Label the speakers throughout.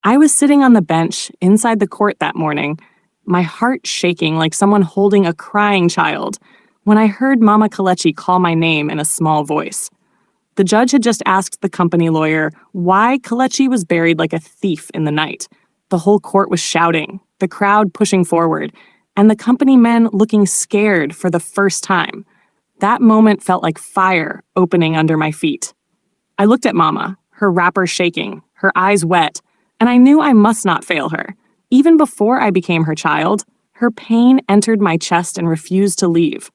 Speaker 1: I was sitting on the bench inside the court that morning, my heart shaking like someone holding a crying child, when I heard Mama Kelechi call my name in a small voice. The judge had just asked the company lawyer why Kelechi was buried like a thief in the night. The whole court was shouting, the crowd pushing forward, and the company men looking scared for the first time. That moment felt like fire opening under my feet. I looked at Mama, her wrapper shaking, her eyes wet, and I knew I must not fail her. Even before I became her child, her pain entered my chest and refused to leave.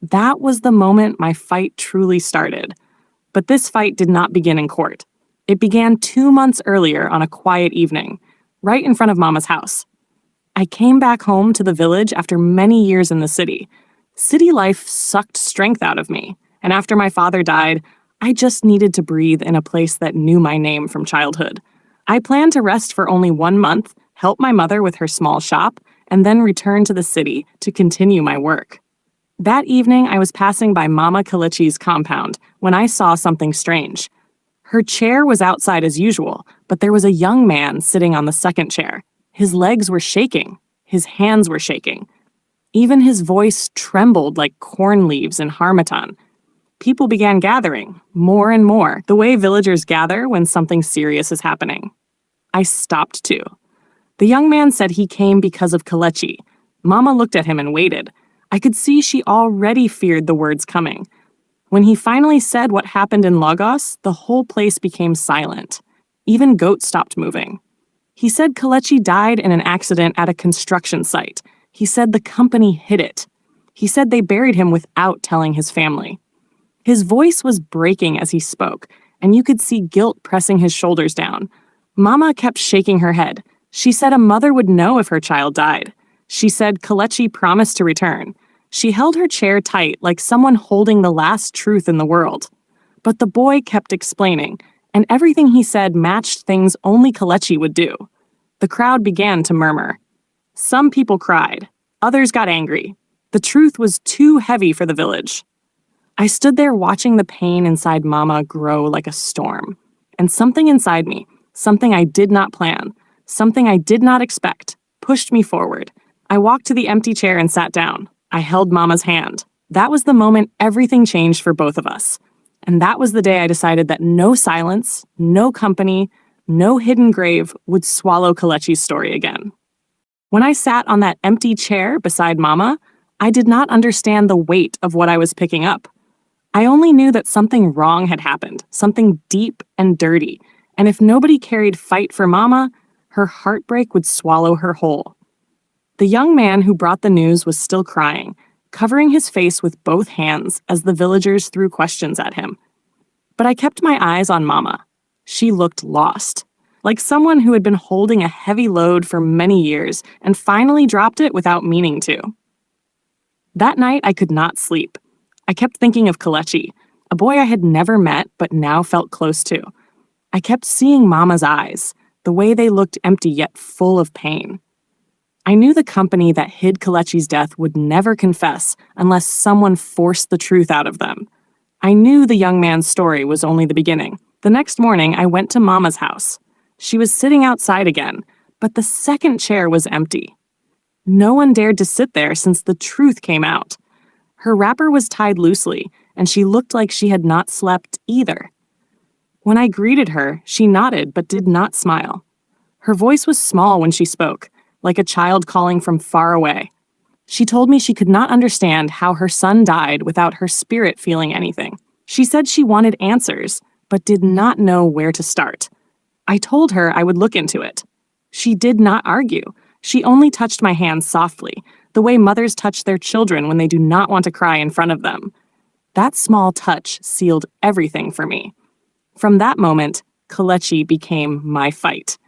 Speaker 1: That was the moment my fight truly started. But this fight did not begin in court. It began 2 months earlier on a quiet evening, right in front of Mama's house. I came back home to the village after many years in the city. City life sucked strength out of me, and after my father died, I just needed to breathe in a place that knew my name from childhood. I planned to rest for only 1 month, help my mother with her small shop, and then return to the city to continue my work. That evening, I was passing by Mama Kelechi's compound when I saw something strange. Her chair was outside as usual, but there was a young man sitting on the second chair. His legs were shaking. His hands were shaking. Even his voice trembled like corn leaves in harmattan. People began gathering, more and more, the way villagers gather when something serious is happening. I stopped too. The young man said he came because of Kelechi. Mama looked at him and waited. I could see she already feared the words coming. When he finally said what happened in Lagos, the whole place became silent. Even goats stopped moving. He said Kelechi died in an accident at a construction site. He said the company hid it. He said they buried him without telling his family. His voice was breaking as he spoke, and you could see guilt pressing his shoulders down. Mama kept shaking her head. She said a mother would know if her child died. She said Kelechi promised to return. She held her chair tight like someone holding the last truth in the world. But the boy kept explaining, and everything he said matched things only Kelechi would do. The crowd began to murmur. Some people cried. Others got angry. The truth was too heavy for the village. I stood there watching the pain inside Mama grow like a storm. And something inside me, something I did not plan, something I did not expect, pushed me forward. I walked to the empty chair and sat down. I held Mama's hand. That was the moment everything changed for both of us. And that was the day I decided that no silence, no company, no hidden grave would swallow Kelechi's story again. When I sat on that empty chair beside Mama, I did not understand the weight of what I was picking up. I only knew that something wrong had happened, something deep and dirty. And if nobody carried fight for Mama, her heartbreak would swallow her whole. The young man who brought the news was still crying, covering his face with both hands as the villagers threw questions at him. But I kept my eyes on Mama. She looked lost, like someone who had been holding a heavy load for many years and finally dropped it without meaning to. That night, I could not sleep. I kept thinking of Kelechi, a boy I had never met but now felt close to. I kept seeing Mama's eyes, the way they looked empty yet full of pain. I knew the company that hid Kelechi's death would never confess unless someone forced the truth out of them. I knew the young man's story was only the beginning. The next morning, I went to Mama's house. She was sitting outside again, but the second chair was empty. No one dared to sit there since the truth came out. Her wrapper was tied loosely, and she looked like she had not slept either. When I greeted her, she nodded but did not smile. Her voice was small when she spoke, like a child calling from far away. She told me she could not understand how her son died without her spirit feeling anything. She said she wanted answers, but did not know where to start. I told her I would look into it. She did not argue. She only touched my hand softly, the way mothers touch their children when they do not want to cry in front of them. That small touch sealed everything for me. From that moment, Kelechi became my fight.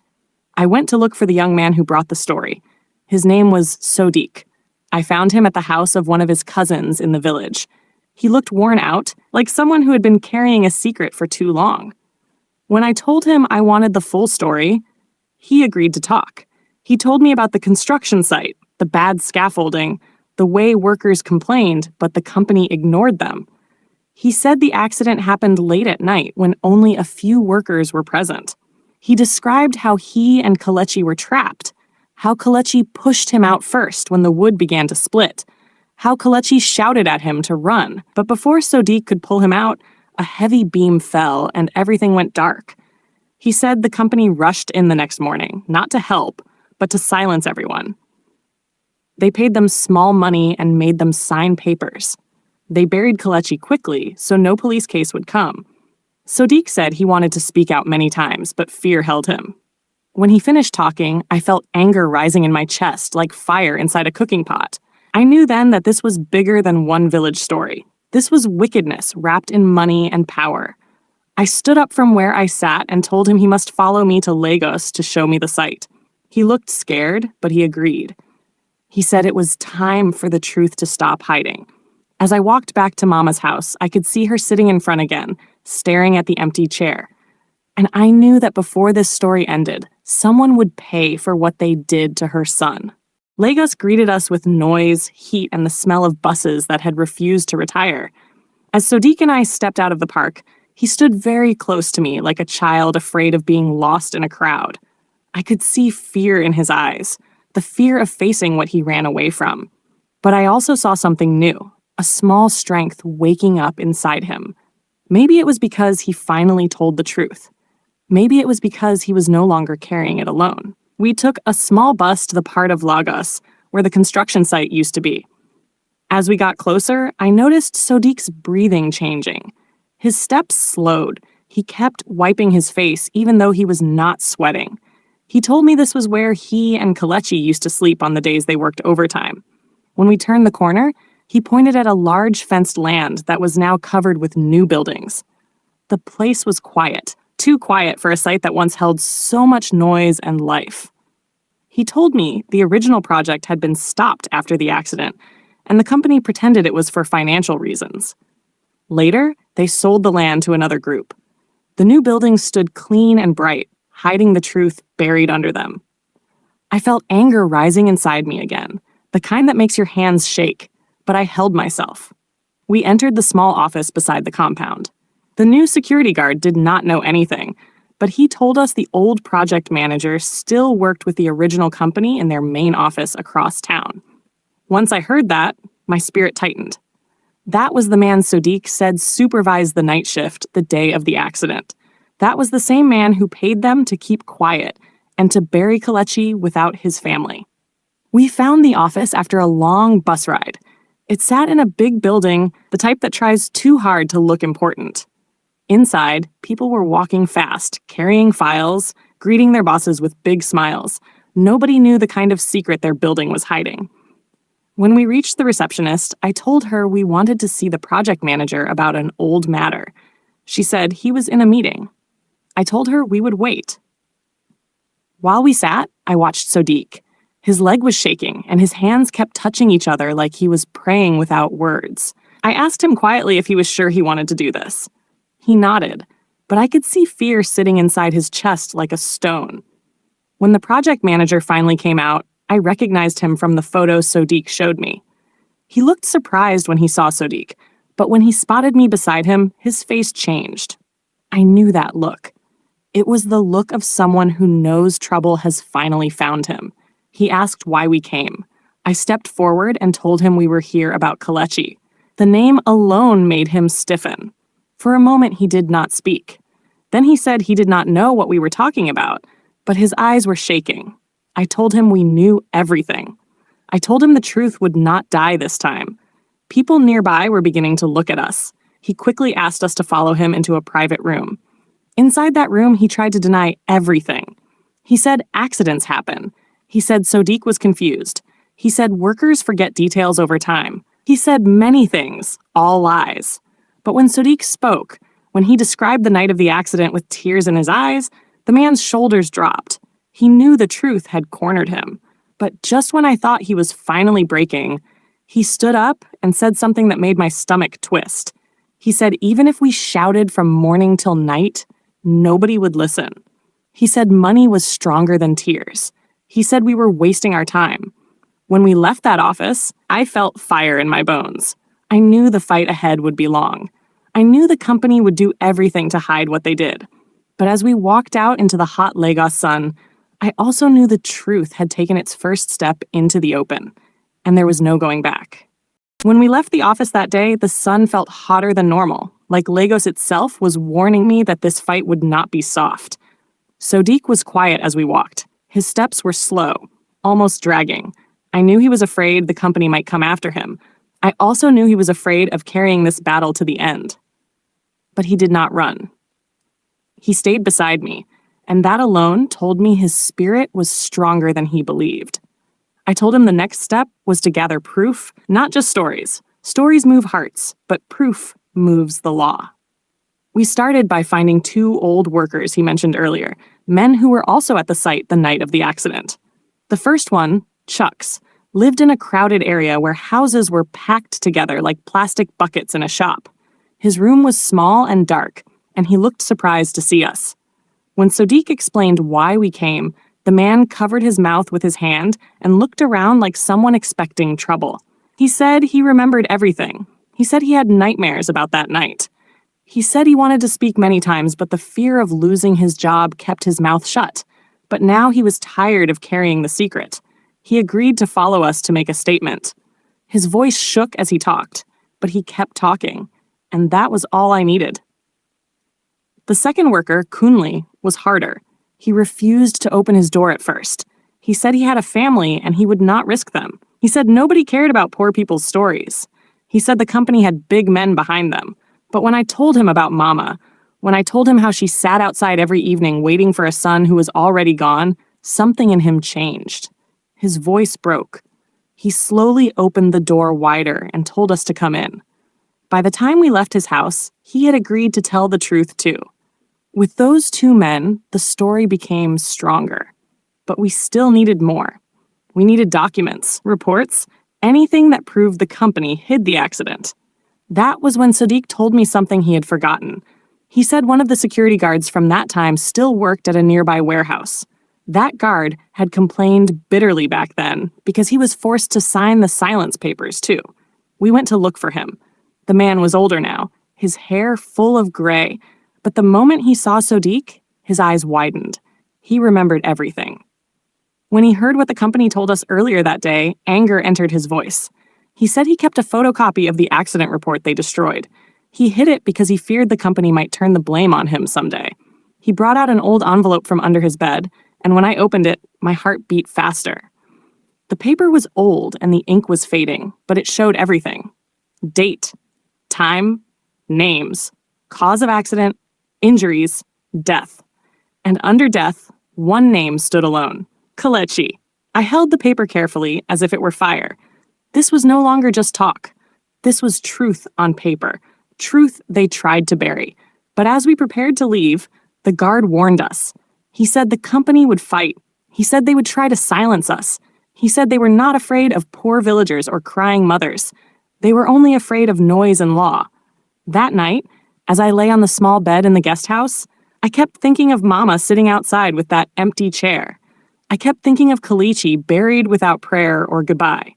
Speaker 1: I went to look for the young man who brought the story. His name was Sodiq. I found him at the house of one of his cousins in the village. He looked worn out, like someone who had been carrying a secret for too long. When I told him I wanted the full story, he agreed to talk. He told me about the construction site, the bad scaffolding, the way workers complained, but the company ignored them. He said the accident happened late at night when only a few workers were present. He described how he and Kelechi were trapped, how Kelechi pushed him out first when the wood began to split, how Kelechi shouted at him to run, but before Sodiq could pull him out, a heavy beam fell and everything went dark. He said the company rushed in the next morning, not to help, but to silence everyone. They paid them small money and made them sign papers. They buried Kelechi quickly, so no police case would come. Sodiq said he wanted to speak out many times, but fear held him. When he finished talking, I felt anger rising in my chest like fire inside a cooking pot. I knew then that this was bigger than one village story. This was wickedness wrapped in money and power. I stood up from where I sat and told him he must follow me to Lagos to show me the site. He looked scared, but he agreed. He said it was time for the truth to stop hiding. As I walked back to Mama's house, I could see her sitting in front again, staring at the empty chair. And I knew that before this story ended, someone would pay for what they did to her son. Lagos greeted us with noise, heat, and the smell of buses that had refused to retire. As Sodiq and I stepped out of the park, he stood very close to me like a child afraid of being lost in a crowd. I could see fear in his eyes, the fear of facing what he ran away from. But I also saw something new, a small strength waking up inside him. Maybe it was because he finally told the truth. Maybe it was because he was no longer carrying it alone. We took a small bus to the part of Lagos where the construction site used to be. As we got closer, I noticed Sodiq's breathing changing. His steps slowed. He kept wiping his face even though he was not sweating. He told me this was where he and Kelechi used to sleep on the days they worked overtime. When we turned the corner, he pointed at a large fenced land that was now covered with new buildings. The place was quiet, too quiet for a site that once held so much noise and life. He told me the original project had been stopped after the accident, and the company pretended it was for financial reasons. Later, they sold the land to another group. The new buildings stood clean and bright, hiding the truth buried under them. I felt anger rising inside me again, the kind that makes your hands shake, but I held myself. We entered the small office beside the compound. The new security guard did not know anything, but he told us the old project manager still worked with the original company in their main office across town. Once I heard that, my spirit tightened. That was the man Sodiq said supervised the night shift the day of the accident. That was the same man who paid them to keep quiet and to bury Kelechi without his family. We found the office after a long bus ride. It sat in a big building, the type that tries too hard to look important. Inside, people were walking fast, carrying files, greeting their bosses with big smiles. Nobody knew the kind of secret their building was hiding. When we reached the receptionist, I told her we wanted to see the project manager about an old matter. She said he was in a meeting. I told her we would wait. While we sat, I watched Sodiq. His leg was shaking, and his hands kept touching each other like he was praying without words. I asked him quietly if he was sure he wanted to do this. He nodded, but I could see fear sitting inside his chest like a stone. When the project manager finally came out, I recognized him from the photo Sodiq showed me. He looked surprised when he saw Sodiq, but when he spotted me beside him, his face changed. I knew that look. It was the look of someone who knows trouble has finally found him. He asked why we came. I stepped forward and told him we were here about Kelechi. The name alone made him stiffen. For a moment, he did not speak. Then he said he did not know what we were talking about, but his eyes were shaking. I told him we knew everything. I told him the truth would not die this time. People nearby were beginning to look at us. He quickly asked us to follow him into a private room. Inside that room, he tried to deny everything. He said accidents happen. He said Sodiq was confused. He said workers forget details over time. He said many things, all lies. But when Sodiq spoke, when he described the night of the accident with tears in his eyes, the man's shoulders dropped. He knew the truth had cornered him. But just when I thought he was finally breaking, he stood up and said something that made my stomach twist. He said even if we shouted from morning till night, nobody would listen. He said money was stronger than tears. He said we were wasting our time. When we left that office, I felt fire in my bones. I knew the fight ahead would be long. I knew the company would do everything to hide what they did. But as we walked out into the hot Lagos sun, I also knew the truth had taken its first step into the open, and there was no going back. When we left the office that day, the sun felt hotter than normal, like Lagos itself was warning me that this fight would not be soft. Sodiq was quiet as we walked. His steps were slow, almost dragging. I knew he was afraid the company might come after him. I also knew he was afraid of carrying this battle to the end. But he did not run. He stayed beside me, and that alone told me his spirit was stronger than he believed. I told him the next step was to gather proof, not just stories. Stories move hearts, but proof moves the law. We started by finding 2 old workers he mentioned earlier, men who were also at the site the night of the accident. The first one, Chuck's, lived in a crowded area where houses were packed together like plastic buckets in a shop. His room was small and dark, and he looked surprised to see us. When Sodiq explained why we came, the man covered his mouth with his hand and looked around like someone expecting trouble. He said he remembered everything. He said he had nightmares about that night. He said he wanted to speak many times, but the fear of losing his job kept his mouth shut. But now he was tired of carrying the secret. He agreed to follow us to make a statement. His voice shook as he talked, but he kept talking, and that was all I needed. The second worker, Kunli, was harder. He refused to open his door at first. He said he had a family and he would not risk them. He said nobody cared about poor people's stories. He said the company had big men behind them. But when I told him about Mama, when I told him how she sat outside every evening waiting for a son who was already gone, something in him changed. His voice broke. He slowly opened the door wider and told us to come in. By the time we left his house, he had agreed to tell the truth too. With those 2 men, the story became stronger. But we still needed more. We needed documents, reports, anything that proved the company hid the accident. That was when Sodiq told me something he had forgotten. He said one of the security guards from that time still worked at a nearby warehouse. That guard had complained bitterly back then because he was forced to sign the silence papers too. We went to look for him. The man was older now, his hair full of gray, but the moment he saw Sodiq, his eyes widened. He remembered everything. When he heard what the company told us earlier that day, anger entered his voice. He said he kept a photocopy of the accident report they destroyed. He hid it because he feared the company might turn the blame on him someday. He brought out an old envelope from under his bed, and when I opened it, my heart beat faster. The paper was old and the ink was fading, but it showed everything. Date, time, names, cause of accident, injuries, death. And under death, one name stood alone, Kelechi. I held the paper carefully as if it were fire. This was no longer just talk. This was truth on paper, truth they tried to bury. But as we prepared to leave, the guard warned us. He said the company would fight. He said they would try to silence us. He said they were not afraid of poor villagers or crying mothers. They were only afraid of noise and law. That night, as I lay on the small bed in the guest house, I kept thinking of Mama sitting outside with that empty chair. I kept thinking of Kelechi buried without prayer or goodbye.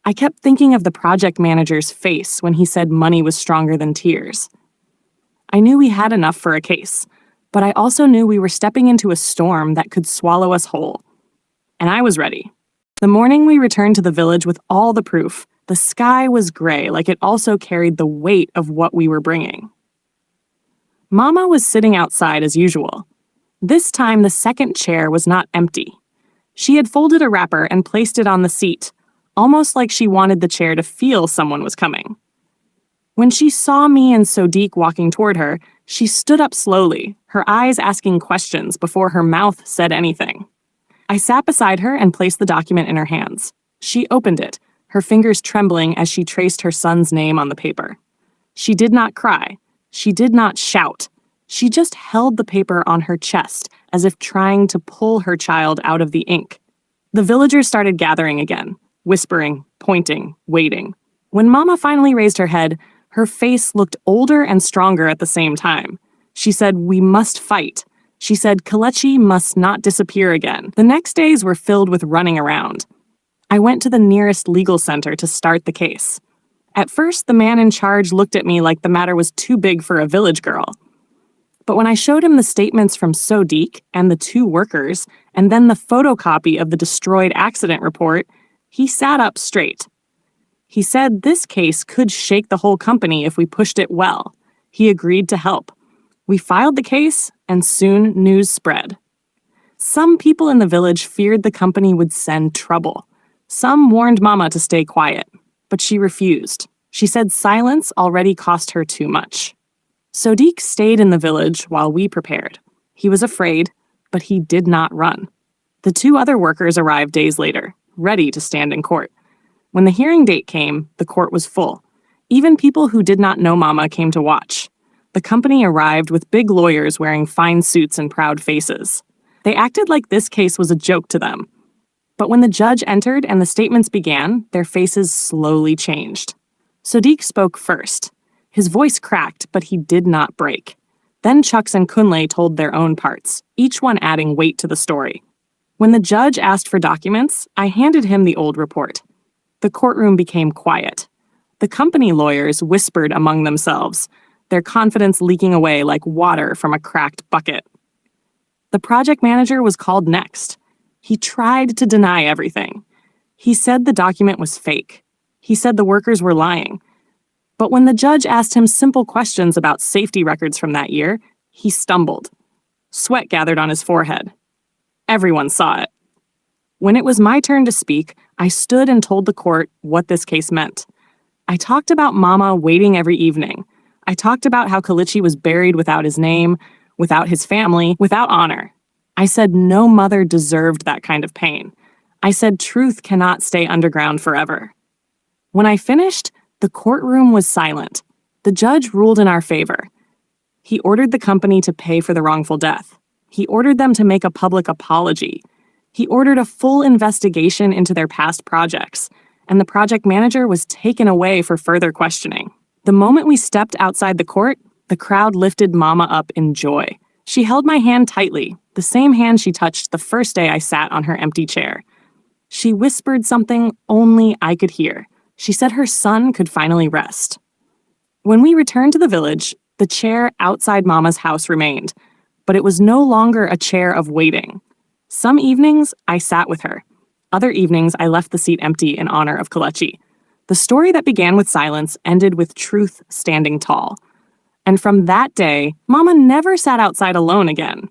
Speaker 1: I kept thinking of the project manager's face when he said money was stronger than tears. I knew we had enough for a case, but I also knew we were stepping into a storm that could swallow us whole. And I was ready. The morning we returned to the village with all the proof, the sky was gray, like it also carried the weight of what we were bringing. Mama was sitting outside as usual. This time the second chair was not empty. She had folded a wrapper and placed it on the seat, almost like she wanted the chair to feel someone was coming. When she saw me and Sodiq walking toward her, she stood up slowly, her eyes asking questions before her mouth said anything. I sat beside her and placed the document in her hands. She opened it, her fingers trembling as she traced her son's name on the paper. She did not cry. She did not shout. She just held the paper on her chest, as if trying to pull her child out of the ink. The villagers started gathering again, whispering, pointing, waiting. When Mama finally raised her head, her face looked older and stronger at the same time. She said, "We must fight." She said, "Kelechi must not disappear again." The next days were filled with running around. I went to the nearest legal center to start the case. At first, the man in charge looked at me like the matter was too big for a village girl. But when I showed him the statements from Sodiq and the 2 workers, and then the photocopy of the destroyed accident report, he sat up straight. He said this case could shake the whole company if we pushed it well. He agreed to help. We filed the case, and soon news spread. Some people in the village feared the company would send trouble. Some warned Mama to stay quiet, but she refused. She said silence already cost her too much. Sodiq stayed in the village while we prepared. He was afraid, but he did not run. The 2 other workers arrived days later, ready to stand in court. When the hearing date came, the court was full. Even people who did not know Mama came to watch. The company arrived with big lawyers wearing fine suits and proud faces. They acted like this case was a joke to them. But when the judge entered and the statements began, their faces slowly changed. Sodiq spoke first. His voice cracked, but he did not break. Then Chucks and Kunle told their own parts, each one adding weight to the story. When the judge asked for documents, I handed him the old report. The courtroom became quiet. The company lawyers whispered among themselves, their confidence leaking away like water from a cracked bucket. The project manager was called next. He tried to deny everything. He said the document was fake. He said the workers were lying. But when the judge asked him simple questions about safety records from that year, he stumbled. Sweat gathered on his forehead. Everyone saw it. When it was my turn to speak, I stood and told the court what this case meant. I talked about Mama waiting every evening. I talked about how Kalichi was buried without his name, without his family, without honor. I said no mother deserved that kind of pain. I said truth cannot stay underground forever. When I finished, the courtroom was silent. The judge ruled in our favor. He ordered the company to pay for the wrongful death. He ordered them to make a public apology. He ordered a full investigation into their past projects, and the project manager was taken away for further questioning. The moment we stepped outside the court, the crowd lifted Mama up in joy. She held my hand tightly, the same hand she touched the first day I sat on her empty chair. She whispered something only I could hear. She said her son could finally rest. When we returned to the village, the chair outside Mama's house remained, but it was no longer a chair of waiting. Some evenings, I sat with her. Other evenings, I left the seat empty in honor of Kalechi. The story that began with silence ended with truth standing tall. And from that day, Mama never sat outside alone again.